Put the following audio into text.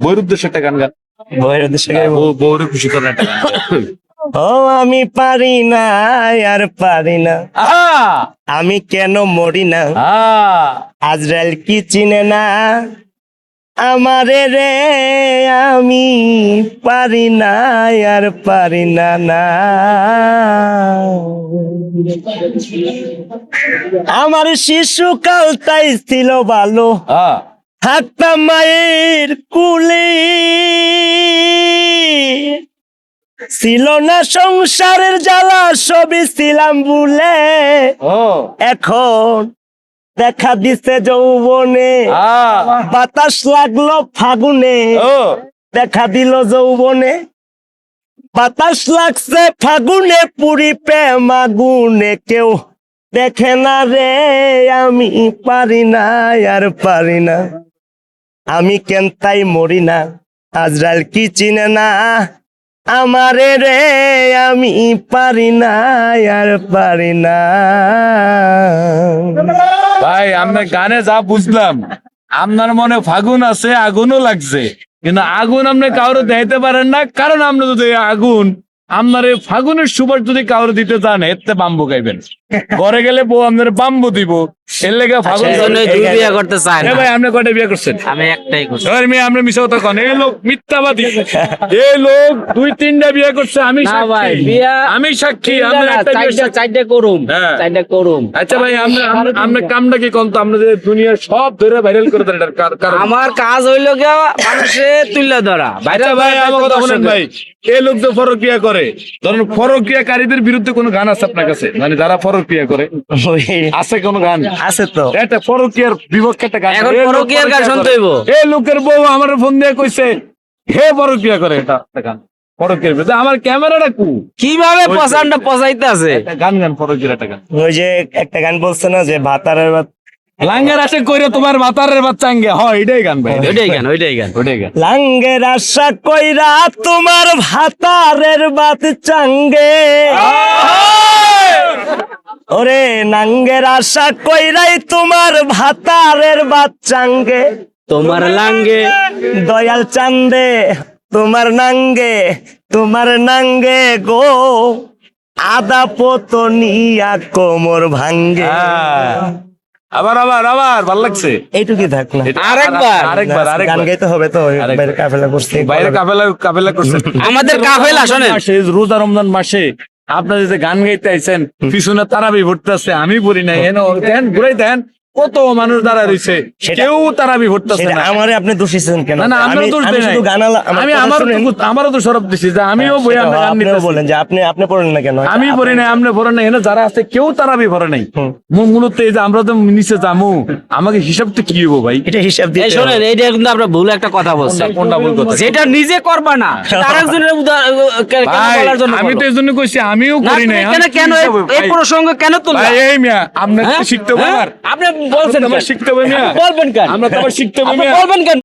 বইয়ের উদ্দেশ্যে একটা গান গান, বইয়ের উদ্দেশ্যে গাইবো। বউরে খুশি করার একটা গান। ও আমি পারি না আর পারি না, আহা! আমি কেন মরি না, আজরাইল কি চিনে না আমারে রে, আমি পারি না আর পারি না না। আমার শিশুকাল তাই ছিল ভালো, থাকতাম মায়ের কুলে, ছিল না সংসারের জ্বালা, সবই ছিলাম ভুলে। এখন দেখা দিছে যৌবনে, বাতাস লাগলো ফাগুনে, দেখা দিল যৌবনে, বাতাস লাগছে ফাগুনে, পুরি প্রেম আগুনে, কেউ দেখে না রে, আমি পারি না আর পারি না, আমি কেন তাই মরি না, আজরাইল কি চিনে না আমারে রে, আমি পারি না আর পারি না। ভাই আপনার গানে যা বুঝলাম, আপনার মনে ফাগুন আছে, আগুনও লাগছে, কিন্তু আগুন আপনি কাউরে দেখাইতে পারেন না, কারণ আপনি যদি আগুন আপনার এই ফাগুনের সুবাস যদি কাউরে দিতে চান, এতে বাম্বু গাইবেন, ঘরে গেলে বউ আপনার বাম্বু দিব, এর লেগে ফাগুন। বিয়ে করতে চাই না। ভাই আপনি কয়টা বিয়ে করছেন? আমি একটাই করছি। আপনি মিশা কথা কন, এই লোক মিথ্যাবাদী, এই লোক 2-3টা বিয়ে করছে, আমি না ভাই, সাক্ষী, বিয়া আমি সাক্ষী, তিনটা আপনি না, একটা বিয়ে সাক্ষী। চারটা করুম, হ্যাঁ। চারটা করুম। আচ্ছা ভাই, আপনার কামটা কি কোন, তো আমরা যে দুনিয়ার সব ধরে ভাইরাল করে দেন, এটার কারণ? আমার কাজ হইলো গিয়া মানুষে তুলে ধরা। আচ্ছা ভাই, আমার কথা বলেন ভাই, এই লোক যে ফরকিয়া করে, ধরেন ফরকিয়াকারীদের বিরুদ্ধে কোনো গান আছে আপনার কাছে, মানে যারা ফরকিয়া করে, আছে কোনো গান? আছে তো, একটা ফরকিয়ার বিপক্ষে একটা গান, এখন এই লোক পরকীয়ার গান শুনতে হইব। এই লোকের বউ আমার ফোন দিয়ে কইছে হে ফরকিয়া করে, এটা একটা গান ফরকিয়ার বিরুদ্ধে। আমার ক্যামেরাটা কু, কিভাবে পছন্দ পচাইতে আছে? একটা গান গান ফরকিয়ার একটা গান। ওই যে একটা গান বলছে না যে ভাতারের ভাত, লাঙ্গের আসে কইরে তোমার মাতারের বাচ্চাঙ্গে, হয় এটাই গান ভাই, ওইটাই গান, ওইটাই গান। ওইটাই গান। লাঙ্গের আশা কইরা তোমার ভাতারের বাত চাঙ্গে, ওরে নাঙ্গের আশা কইরাই তোমার ভাতারের বাত চাঙ্গে, তোমার লাঙ্গে দয়াল চান্দে তোমার নাঙ্গে গো, আদা পতনিয়া কোমর ভাঙ্গে। আবার আবার আবার ভাল লাগছে, এইটুকুই থাক না, আরেকবার গান গাইতে হবে তো, বাইরে কাফেলা করছি, বাইরে কাফেলা করছেন। আমাদের কাফেলা শোনেন, রোজা রমজান মাসে আপনারা যে গান গাইতে আইছেন, পিছনে তারাবি ভরতেছে, আমি পড়ি নাই, দেন ঘুরাই দেন, কত মানুষ দাঁড়া রইছে, কেউ তারাবি ভরতেছে না। আমারে আপনি দোষিছেন কেন? না, আমরা দোষ দেই নাই। শুধু গানালা, আমি আমারও তো সরব দিছি যে আমিও বই আমরা গান আপনিও নিতেছি। বলেন যে আপনি পড়েন না কেন? আমি পড়ি নাই, আপনি পড়েন নাই, যারা আছে কেউ তারাবি ভরে নাই। মূলত এই যে আমরা তো নিচে যামু, আমাকে হিসাব তো কি হবো ভাই? এটা হিসাব এই দিতে শোনেন, এইটা কিন্তু আমরা ভুল একটা কথা বলছি। কোনটা ভুল কথা? যেটা নিজে করবা না, আরেকজনের কেন ভাই, বলার জন্য আমি বলো? তো এই জন্য কইছি আমিও না, করি তুমি নাই। কেন এই প্রসঙ্গ কেন তুললা? ভাই এই মিয়া, আপনার হ্যাঁ? শিখতে হবে, হ্যাঁ? আপনি বলছেন আমার কেন? শিখতে হবে মিয়া, বলবেন কেন? আমরা তো আবার শিখতে হবে আপনি মিয়া। বলবেন কেন?